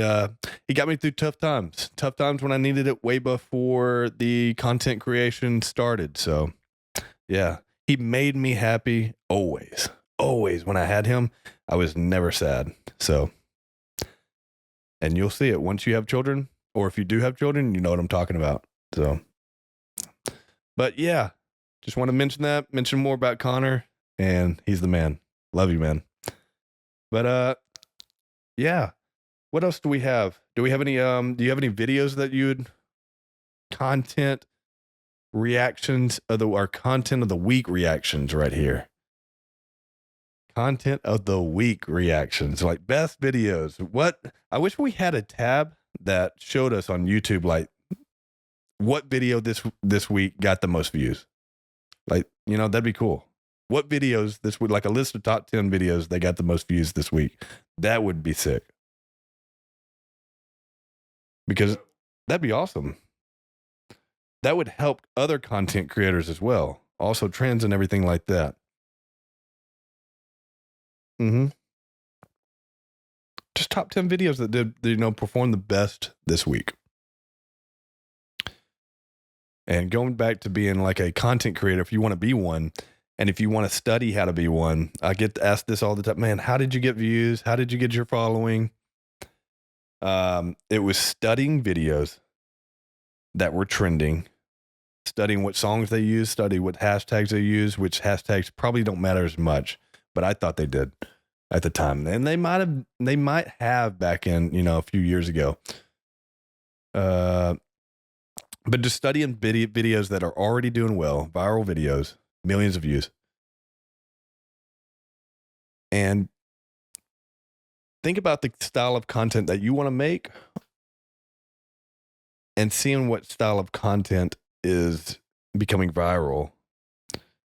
he got me through tough times. Tough times when I needed it way before the content creation started. So yeah, he made me happy always. Always when I had him, I was never sad. So, and you'll see it once you have children, or if you do have children, you know what I'm talking about. So, but yeah, just want to mention more about Connor, and he's the man. Love you, man. But yeah, what else do we have? Do we have any do you have any videos that you'd content reactions of our content of the week reactions right here? Content of the week reactions, like best videos. What I wish we had a tab that showed us on YouTube, like what video this week got the most views. Like, you know, that'd be cool. What videos this week, like a list of top 10 videos that got the most views this week. That would be sick. Because that'd be awesome. That would help other content creators as well. Also trends and everything like that. Just top 10 videos that did, you know, perform the best this week. And going back to being like a content creator, if you want to be one, and if you want to study how to be one, I get asked this all the time. Man, how did you get views? How did you get your following? It was studying videos that were trending, studying what songs they use, study what hashtags they use, which hashtags probably don't matter as much, but I thought they did at the time. And they might have back in, you know, a few years ago. But just studying videos that are already doing well, viral videos, millions of views. And think about the style of content that you want to make and seeing what style of content is becoming viral.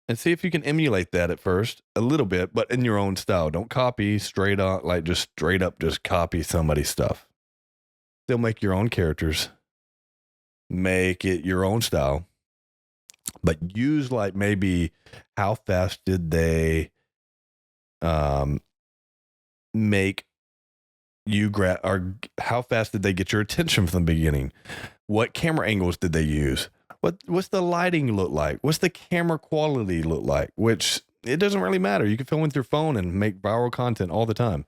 And see if you can emulate that at first a little bit, but in your own style. Don't copy straight up, like just straight up, just copy somebody's stuff. Still make your own characters. Make it your own style, but use like maybe how fast did they make you grab, or how fast did they get your attention from the beginning? What camera angles did they use? What's the lighting look like? What's the camera quality look like? Which it doesn't really matter. You can film with your phone and make viral content all the time.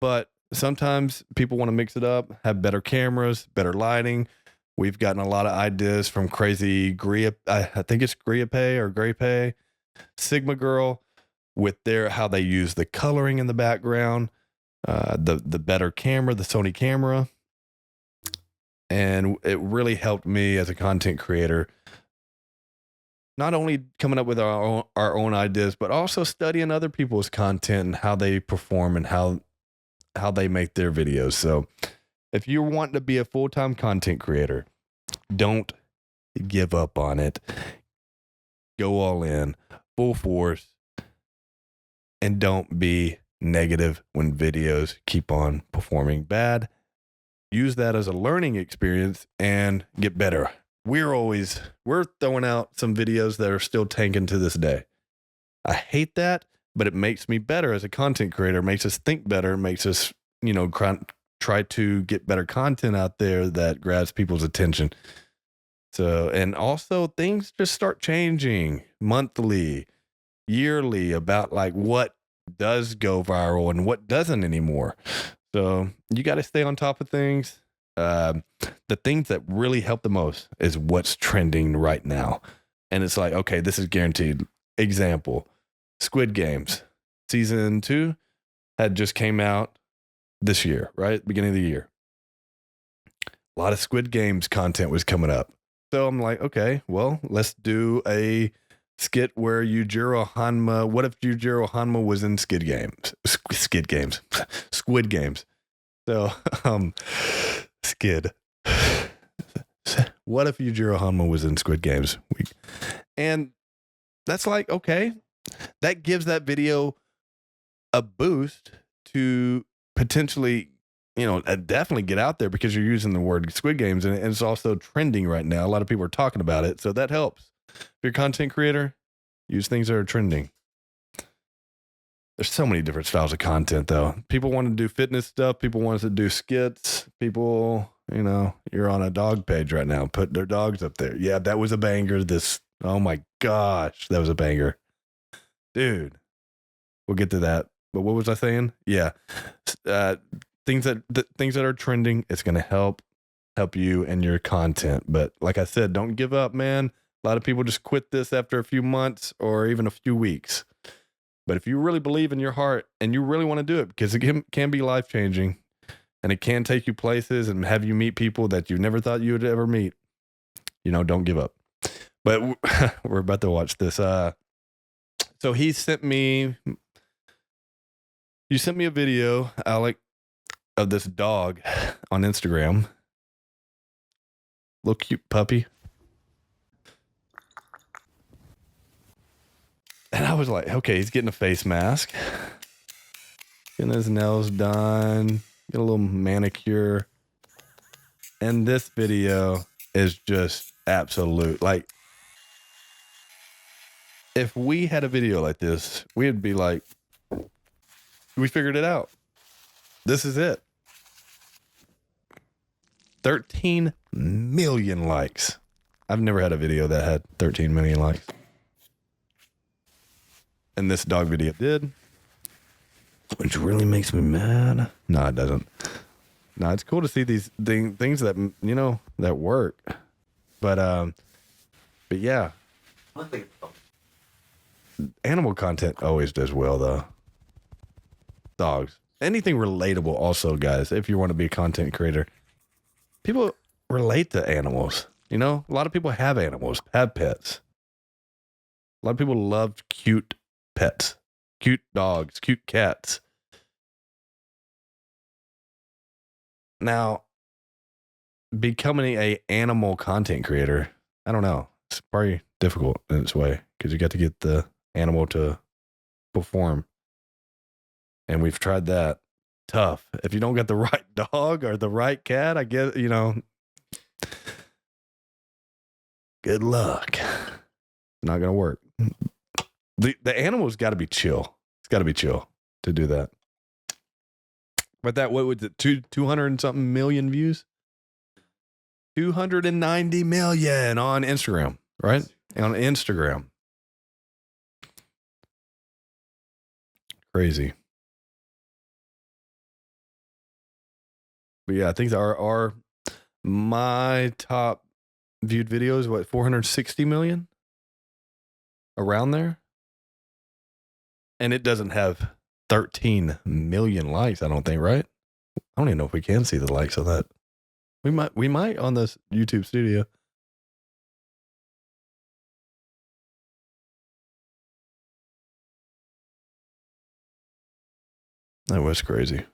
But sometimes people want to mix it up, have better cameras, better lighting. We've gotten a lot of ideas from crazy I think it's Greypay, Sigma Girl, with how they use the coloring in the background, the better camera, the Sony camera. And it really helped me as a content creator, not only coming up with our own ideas, but also studying other people's content and how they perform and how they make their videos. So if you're wanting to be a full-time content creator, don't give up on it. Go all in, full force, and don't be negative when videos keep on performing bad. Use that as a learning experience and get better. We're throwing out some videos that are still tanking to this day. I hate that, but it makes me better as a content creator, makes us think better, makes us, you know, try to get better content out there that grabs people's attention. So, and also things just start changing monthly, yearly about like what does go viral and what doesn't anymore. So you got to stay on top of things. The things that really help the most is what's trending right now. And it's like, okay, this is guaranteed. Example, Squid Games season 2 had just came out this year, right? Beginning of the year. A lot of Squid Games content was coming up. So I'm like, okay, well, let's do a skit where Yujiro Hanma, what if Yujiro Hanma was in Squid Games? So, Skid. What if Yujiro Hanma was in Squid Games? And that's like, okay, that gives that video a boost to potentially, definitely get out there because you're using the word Squid Games and it's also trending right now. A lot of people are talking about it. So that helps. If you're a content creator, use things that are trending. There's so many different styles of content though. People want to do fitness stuff. People want to do skits. People, you're on a dog page right now, put their dogs up there. Yeah, that was a banger. Oh my gosh, that was a banger. Dude, we'll get to that. But what was I saying? Yeah. Things that are trending, it's going to help you and your content. But like I said, don't give up, man. A lot of people just quit this after a few months or even a few weeks. But if you really believe in your heart and you really want to do it, because it can be life-changing and it can take you places and have you meet people that you never thought you would ever meet, don't give up. But we're about to watch this. So you sent me a video, Alec, of this dog on Instagram. Little cute puppy. And I was like, okay, he's getting a face mask. Getting his nails done. Get a little manicure. And this video is just absolute. Like, if we had a video like this, we'd be like, we figured it out. This is it. 13 million likes. I've never had a video that had 13 million likes. And this dog video did. Which really makes me mad. No, it doesn't. No, it's cool to see these things that, that work. But yeah. Animal content always does well, though. Dogs. Anything relatable also, guys, if you want to be a content creator. People relate to animals. A lot of people have animals, have pets. A lot of people love cute pets, cute dogs, cute cats. Now, becoming a animal content creator, I don't know. It's probably difficult in its way because you got to get the animal to perform. And we've tried that. Tough. If you don't get the right dog or the right cat, I guess, good luck. Not going to work. The animal's got to be chill. It's got to be chill to do that. But what was it? 200 and something million views? 290 million on Instagram, right? On Instagram. Crazy. But yeah, I think my top viewed videos, 460 million? Around there? And it doesn't have 13 million likes, I don't think, right? I don't even know if we can see the likes of that. We might on this YouTube studio. That was crazy.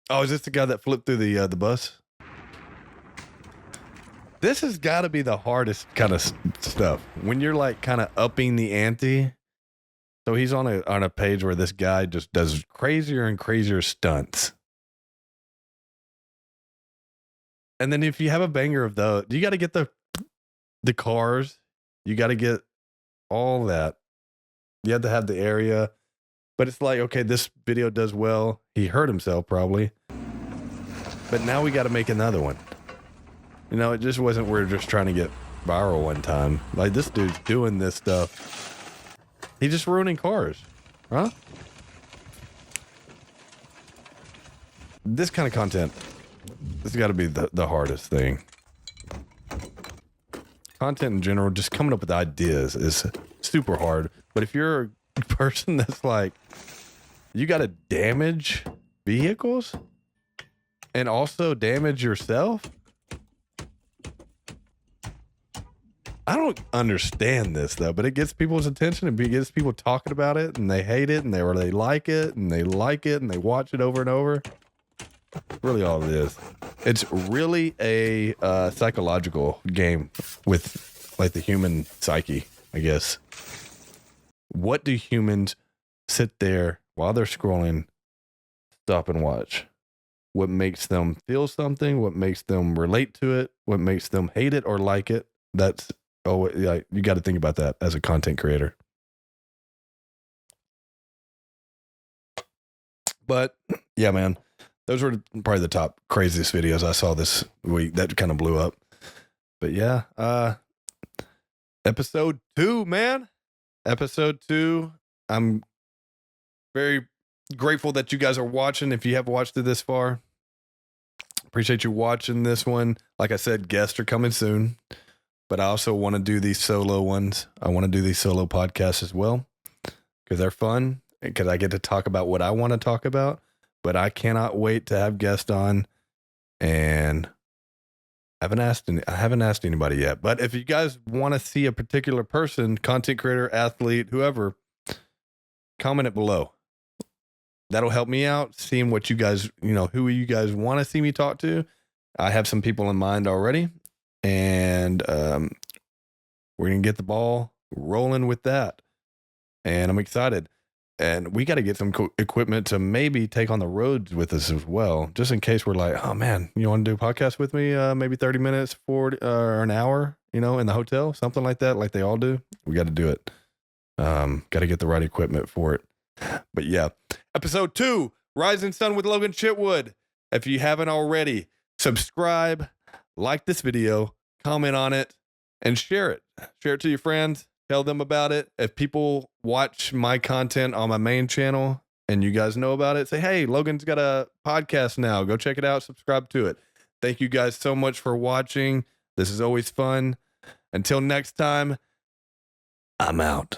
Oh, is this the guy that flipped through the bus? This has got to be the hardest kind of stuff when you're like kind of upping the ante. So he's on a page where this guy just does crazier and crazier stunts. And then if you have a banger of those, you got to get the cars. You got to get all that. You have to have the area. But it's like, okay, this video does well. He hurt himself probably. But now we got to make another one. It just wasn't we're just trying to get viral one time. Like, this dude's doing this stuff. He's just ruining cars. Huh? This kind of content, this has got to be the hardest thing. Content in general, just coming up with ideas is super hard. But if you're a person that's like, you got to damage vehicles and also damage yourself. I don't understand this though, but it gets people's attention and it gets people talking about it and they hate it and they like it and they like it and they watch it over and over. Really all it is. it's really a psychological game with like the human psyche, I guess. What do humans sit there while they're scrolling, stop and watch? What makes them feel something? What makes them relate to it? What makes them hate it or like it? That's, oh, yeah, you got to think about that as a content creator. But yeah, man, those were probably the top craziest videos I saw this week that kind of blew up. But yeah, episode 2, man. Episode 2. I'm very grateful that you guys are watching. If you have watched it this far, appreciate you watching this one. Like I said, guests are coming soon, but I also want to do these solo ones. I want to do these solo podcasts as well because they're fun, because I get to talk about what I want to talk about. But I cannot wait to have guests on, and I haven't asked anybody yet. But if you guys want to see a particular person, content creator, athlete, whoever, comment it below. That'll help me out, seeing what you guys, who you guys want to see me talk to. I have some people in mind already, and we're going to get the ball rolling with that. And I'm excited. And we got to get some equipment to maybe take on the roads with us as well, just in case we're like, oh man, you want to do a podcast with me? Maybe 30 minutes, 40 or an hour, in the hotel, something like that, like they all do. We got to do it. Got to get the right equipment for it. But yeah, episode 2, Rising Sun with Logan Chitwood. If you haven't already, subscribe, like this video, comment on it, and share it. Share it to your friends. Tell them about it. If people watch my content on my main channel and you guys know about it, say, hey, Logan's got a podcast now. Go check it out. Subscribe to it. Thank you guys so much for watching. This is always fun. Until next time, I'm out.